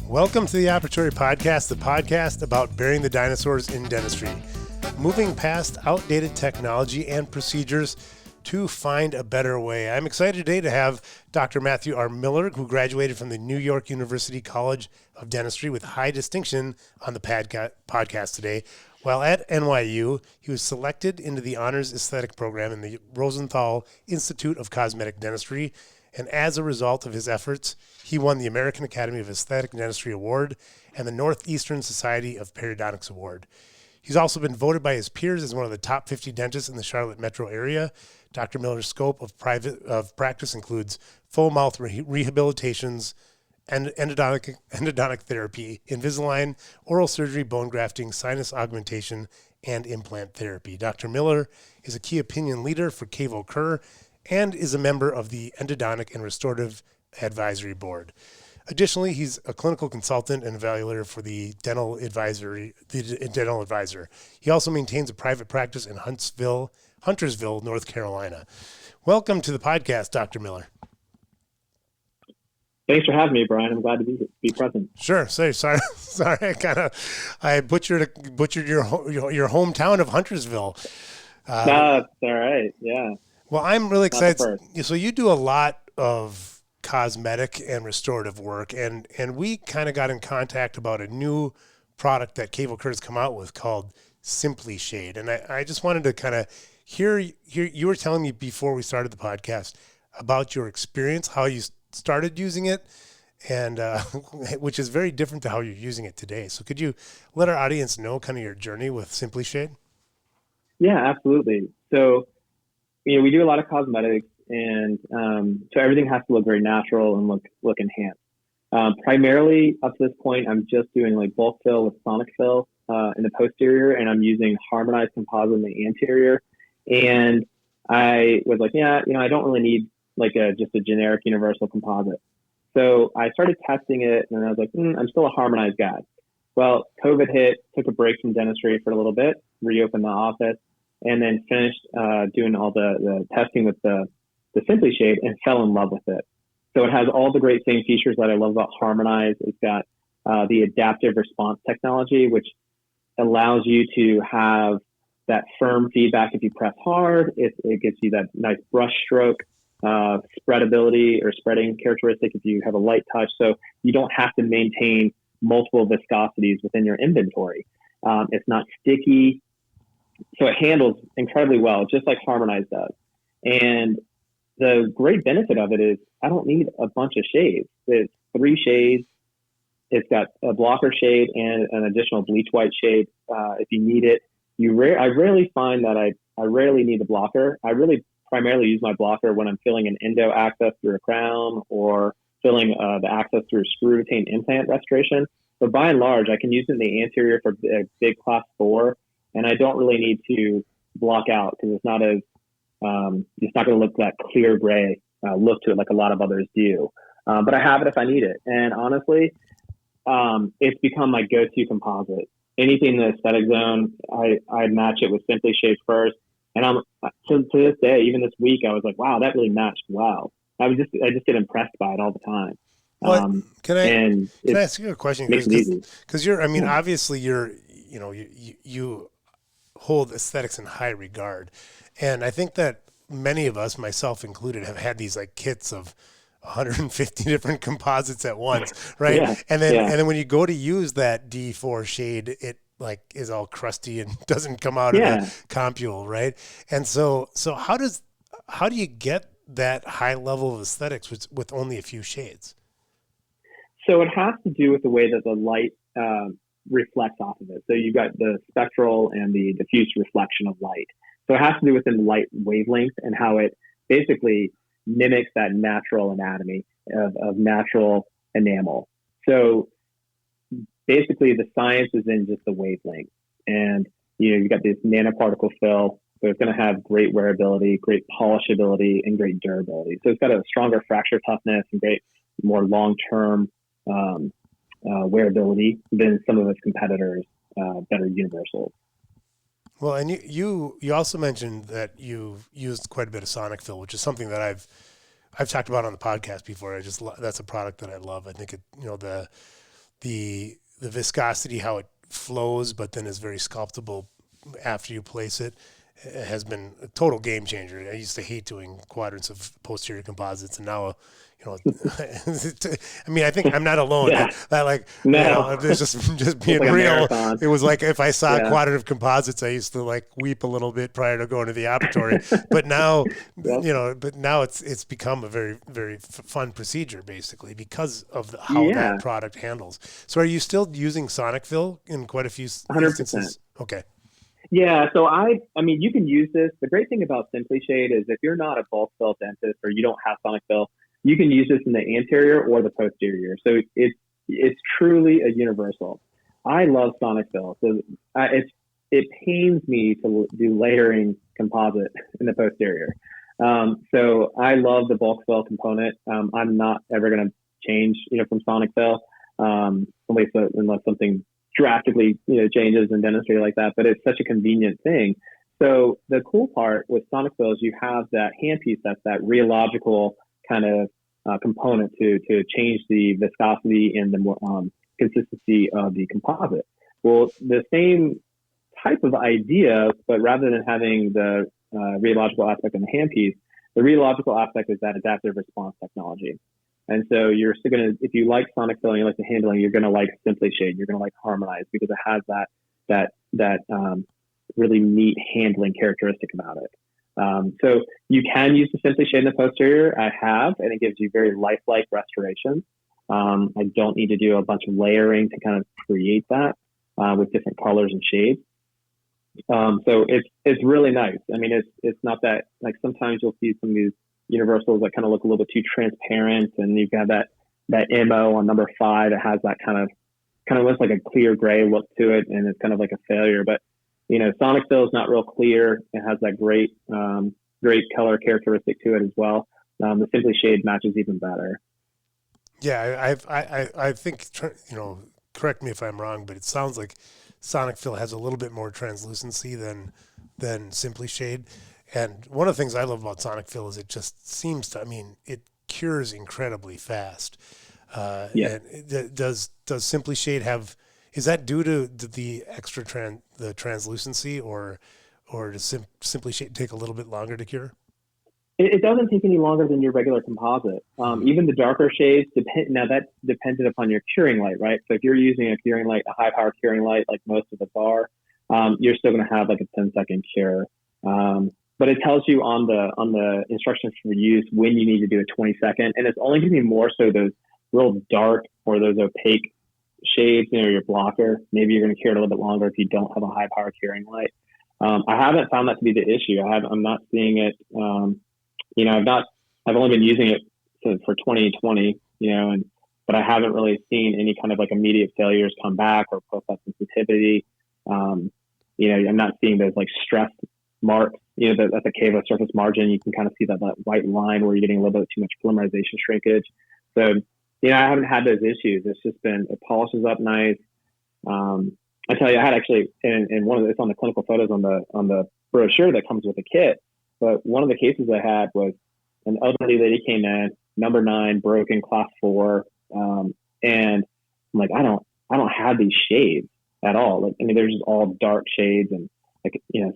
Welcome to the Operatory podcast, the podcast about burying the dinosaurs in dentistry, moving past outdated technology and procedures to find a better way. I'm excited today to have Dr. Matthew R. Miller, who graduated from the New York University College of Dentistry with high distinction on the podcast today. While at NYU, he was selected into the Honors Aesthetic Program in the Rosenthal Institute of Cosmetic Dentistry, and as a result of his efforts, he won the American Academy of Aesthetic Dentistry Award and the Northeastern Society of Periodontics Award. He's also been voted by his peers as one of the top 50 dentists in the Charlotte metro area. Dr. Miller's scope of practice includes full mouth rehabilitations, and endodontic therapy, Invisalign, oral surgery, bone grafting, sinus augmentation, and implant therapy. Dr. Miller is a key opinion leader for Cavo Kerr and is a member of the Endodontic and Restorative Advisory Board. Additionally, he's a clinical consultant and evaluator for the Dental Advisor. He also maintains a private practice in Huntersville, North Carolina. Welcome to the podcast, Dr. Miller. Thanks for having me, Brian. I'm glad to be present. Sure. Sorry. I butchered your hometown of Huntersville. No, that's all right. Yeah. Well, I'm really excited. So you do a lot of cosmetic and restorative work, and we kind of got in contact about a new product that Cavo Kerr has come out with called SimpliShade. And I just wanted to kind of hear you were telling me before we started the podcast about your experience, how you started using it, and which is very different to how you're using it today. So could you let our audience know kind of your journey with SimpliShade? Yeah, absolutely. So, we do a lot of cosmetics, and so everything has to look very natural and look enhanced. Primarily, up to this point, I'm just doing like bulk fill with sonic fill in the posterior, and I'm using harmonized composite in the anterior. And I was like, I don't really need like just a generic universal composite. So I started testing it, and I was like, I'm still a harmonized guy. Well, COVID hit, took a break from dentistry for a little bit, reopened the office, and then finished doing all the testing with the SimpliShade and fell in love with it. So it has all the great same features that I love about harmonized. It's got the adaptive response technology, which allows you to have that firm feedback if you press hard. It gives you that nice brush stroke. Spreadability or spreading characteristic if you have a light touch, so you don't have to maintain multiple viscosities within your inventory. It's not sticky, so it handles incredibly well, just like harmonized does. And the great benefit of it is I don't need a bunch of shades. It's 3 shades. It's got a blocker shade and an additional bleach white shade if you need it. I rarely find that I rarely need the blocker. I really primarily use my blocker when I'm filling an endo access through a crown or filling the access through a screw retained implant restoration. But by and large, I can use it in the anterior for a big class 4, and I don't really need to block out because it's not going to look that clear gray look to it like a lot of others do. But I have it if I need it. And honestly, it's become my go-to composite. Anything in the aesthetic zone, I match it with SimpliShade first. And to this day, even this week, I was like, wow, that really matched well. I just get impressed by it all the time. Well, can I ask you a question? Because obviously you hold aesthetics in high regard. And I think that many of us, myself included, have had these like kits of 150 different composites at once, right? Yeah, and then when you go to use that D4 shade, it like is all crusty and doesn't come out of the compule, right? And so how do you get that high level of aesthetics with only a few shades? So it has to do with the way that the light reflects off of it. So you've got the spectral and the diffuse reflection of light. So it has to do with the light wavelength and how it basically mimics that natural anatomy of natural enamel. So basically the science is in just the wavelength, and you've got this nanoparticle fill, so it's going to have great wearability, great polishability, and great durability. So it's got a stronger fracture toughness and great, more long-term wearability than some of its competitors that are universal. Well, and you also mentioned that you've used quite a bit of sonic fill, which is something that I've talked about on the podcast before. That's a product that I love. I think the viscosity, how it flows, but then is very sculptable after you place it, has been a total game changer. I used to hate doing quadrants of posterior composites, and now, I mean, I think I'm not alone. Yeah. That like, No. it's just being like real. It was like if I saw a quadrant of composites, I used to like weep a little bit prior to going to the operatory. But now, now it's become a very, very fun procedure, basically, because of how that product handles. So are you still using sonic fill in quite a few 100%. instances? Okay. Yeah, so I mean, you can use this. The great thing about SimpliShade is if you're not a bulk fill dentist or you don't have sonic fill, you can use this in the anterior or the posterior. So it's truly a universal. I love sonic fill. So it pains me to do layering composite in the posterior. So I love the bulk fill component. I'm not ever going to change, from sonic fill, unless something drastically, changes in dentistry like that, but it's such a convenient thing. So the cool part with sonic fill is you have that handpiece that's that rheological kind of component to change the viscosity and the consistency of the composite. Well, the same type of idea, but rather than having the rheological aspect in the handpiece, the rheological aspect is that adaptive response technology. And so you're still going to, if you like sonic fill and you like the handling, you're going to like SimpliShade. You're going to like Harmonize because it has that really neat handling characteristic about it. So you can use the SimpliShade in the posterior. I have, and it gives you very lifelike restoration. I don't need to do a bunch of layering to kind of create that with different colors and shades. So it's really nice. I mean, it's not that, like, sometimes you'll see some of these universals that kind of look a little bit too transparent, and you've got that MO on number 5 that has that kind of looks like a clear gray look to it, and it's kind of like a failure. But sonic fill is not real clear. It has that great color characteristic to it as well. The SimpliShade matches even better. Yeah, I think, correct me if I'm wrong, but it sounds like sonic fill has a little bit more translucency than SimpliShade. And one of the things I love about sonic fill is it just seems to, it cures incredibly fast. Yeah. And does SimpliShade have, is that due to the extra the translucency, or does SimpliShade take a little bit longer to cure? It doesn't take any longer than your regular composite. Even the darker shades that's dependent upon your curing light, right? So if you're using a curing light, a high power curing light, like most of us are, you're still going to have like a 10-second cure. But it tells you on the instructions for use when you need to do a 20-second, and it's only going to be more so those real dark or those opaque shades, your blocker. Maybe you're going to cure it a little bit longer if you don't have a high power curing light. I haven't found that to be the issue. I'm not seeing it. I've only been using it for 2020, but I haven't really seen any kind of like immediate failures come back or process sensitivity. I'm not seeing those like stress marks, that's a cavo surface margin. You can kind of see that white line where you're getting a little bit too much polymerization shrinkage. So, I haven't had those issues. It's just been, it polishes up nice. I tell you, I had actually, and it's on the clinical photos on the brochure that comes with the kit. But one of the cases I had was an elderly lady came in, number 9, broken, class 4. And I'm like, I don't have these shades at all. Like, they're just all dark shades. And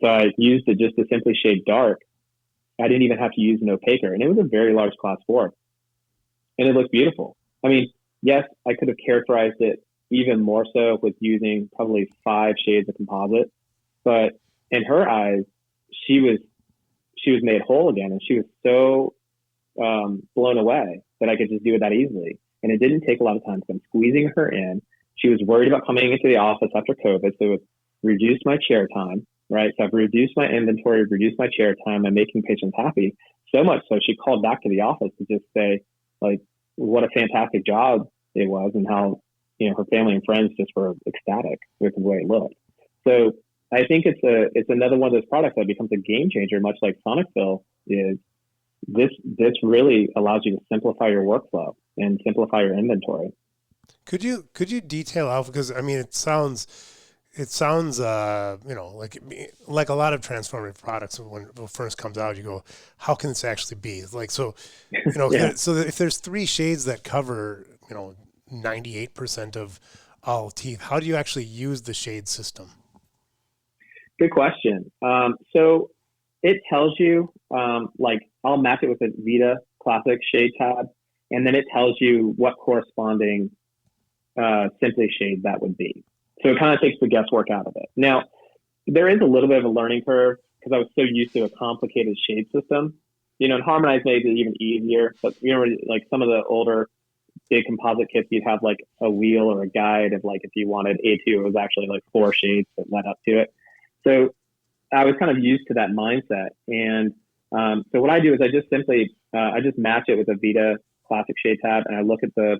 so I used it just to SimpliShade dark. I didn't even have to use an opaquer, and it was a very large class 4. And it looked beautiful. Yes, I could have characterized it even more so with using probably 5 shades of composite, but in her eyes, she was made whole again, and she was so blown away that I could just do it that easily. And it didn't take a lot of time because I'm squeezing her in. She was worried about coming into the office after COVID, so it reduced my chair time, right? So I've reduced my inventory, reduced my chair time. I'm making patients happy, so much so she called back to the office to just say, like, what a fantastic job it was, and how, her family and friends just were ecstatic with the way it looked. So I think it's another one of those products that becomes a game changer, much like sonic fill is. This really allows you to simplify your workflow and simplify your inventory. Could you detail out, because it sounds like a lot of transformative products, when it first comes out, you go, how can this actually be? Like, so, Yeah. So if there's 3 shades that cover, 98% of all teeth. How do you actually use the shade system? Good question. So it tells you, like I'll match it with a Vita Classic Shade tab, and then it tells you what corresponding SimpliShade that would be. So it kind of takes the guesswork out of it. Now, there is a little bit of a learning curve because I was so used to a complicated shade system. And Harmonize made it even easier. But like some of the older big composite kits, you'd have like a wheel or a guide of like if you wanted A2, it was actually like 4 shades that led up to it. So I was kind of used to that mindset. And so what I do is I just simply I just match it with a Vita Classic Shade tab, and I look at the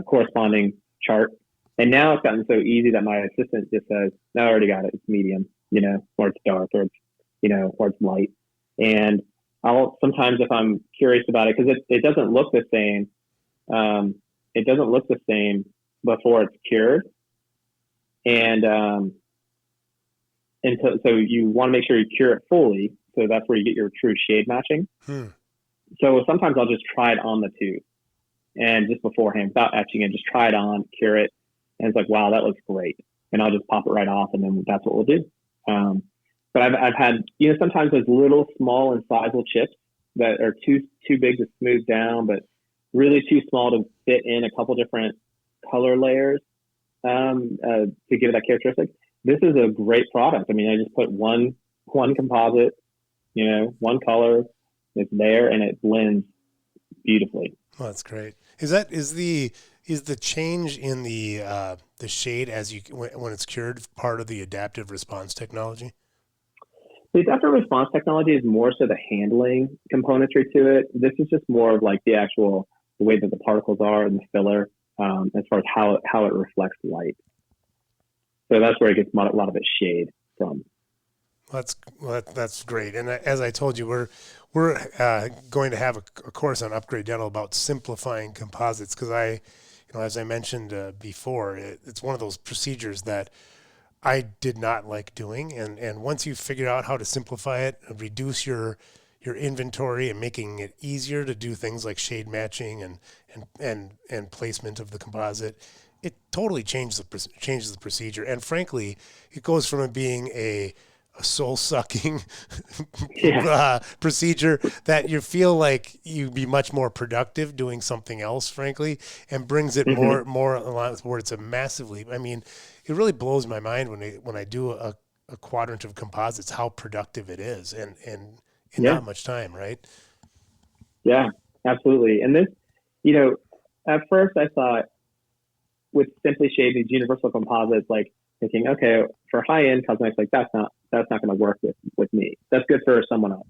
corresponding chart. And now it's gotten so easy that my assistant just says, "No, I already got it. It's medium, or it's dark, or it's or it's light." And I'll sometimes, if I'm curious about it, because it doesn't look the same. It doesn't look the same before it's cured. And so you want to make sure you cure it fully. So that's where you get your true shade matching. So sometimes I'll just try it on the tooth and just beforehand, without etching it, just try it on, cure it. And it's like, wow, that looks great. And I'll just pop it right off, and then that's what we'll do. But I've had, sometimes those little small incisal chips that are too big to smooth down, but really too small to fit in a couple different color layers to give it that characteristic. This is a great product. I mean, I just put one composite, one color, it's there, and it blends beautifully. Oh, that's great. Is the change in the shade when it's cured part of the adaptive response technology? The adaptive response technology is more so the handling componentry to it. This is just more of like the way that the particles are in the filler, as far as how it reflects light. So that's where it gets a lot of its shade from. That's great. And as I told you, we're going to have a course on Upgrade Dental about simplifying composites, because as I mentioned before, it's one of those procedures that I did not like doing. And once you figure out how to simplify it, reduce your inventory, and making it easier to do things like shade matching and placement of the composite, it totally changes the procedure. And frankly, it goes from it being a soul-sucking procedure that you feel like you'd be much more productive doing something else, frankly, and brings it more along where it's it really blows my mind when I do a quadrant of composites, how productive it is and in not much time, right? Yeah, absolutely. And this, at first I thought with SimpliShade, these universal composites, like thinking, okay, for high-end cosmetics, like that's not going to work with me. That's good for someone else,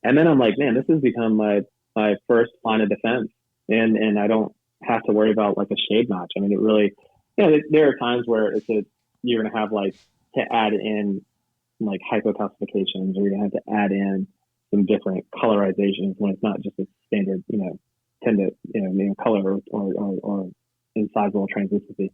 And then I'm like, man, this has become my first line of defense, and I don't have to worry about like a shade match. I mean, it really, there are times where you're going to have like to add in like hypocalcifications, or you're going to have to add in some different colorizations when it's not just a standard, color or incisal translucency.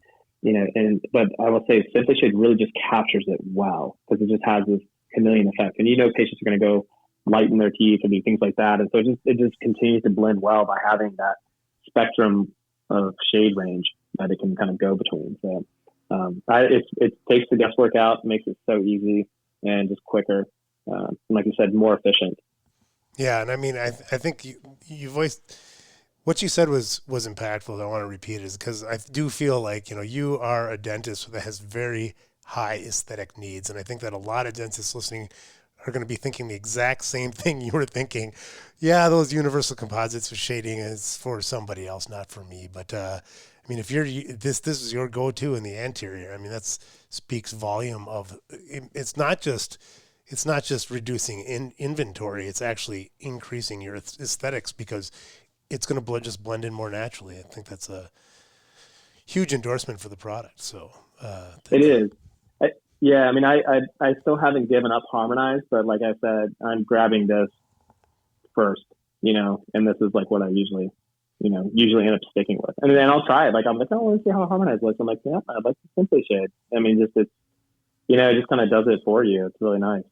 But I will say SimpliShade really just captures it well, because it just has this chameleon effect. And patients are going to go lighten their teeth and do things like that. And so it just continues to blend well by having that spectrum of shade range that it can kind of go between. So it takes the guesswork out, makes it so easy and just quicker. And like you said, more efficient. Yeah, and I mean, I think you voiced what you said was impactful. I want to repeat it, because I do feel like you are a dentist that has very high aesthetic needs, and I think that a lot of dentists listening are going to be thinking the exact same thing you were thinking. Yeah, those universal composites with shading is for somebody else, not for me. But if this is your go-to in the anterior, that speaks volume of. It's not just reducing inventory. It's actually increasing your aesthetics, because it's going to just blend in more naturally. I think that's a huge endorsement for the product. So it is. I still haven't given up Harmonize, but like I said, I'm grabbing this first, and this is like what I usually end up sticking with. And then I'll try it. Like I'm like, oh, let's see how Harmonize looks. I'm like, yeah, I like the SimpliShade. It just kind of does it for you. It's really nice.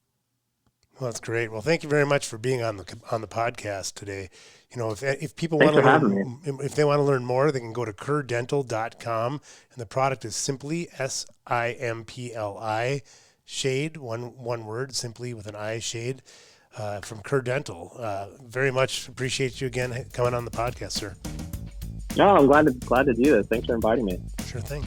Well, that's great. Well, thank you very much for being on the podcast today. If people Thanks want for to having learn, if they want to learn more, they can go to kerrdental.com, and the product is Simpli, Simpli, shade, one word, simply with an I, shade, from Kerr Dental. Very much appreciate you again coming on the podcast, sir. No, I'm glad to do this. Thanks for inviting me. Sure thing.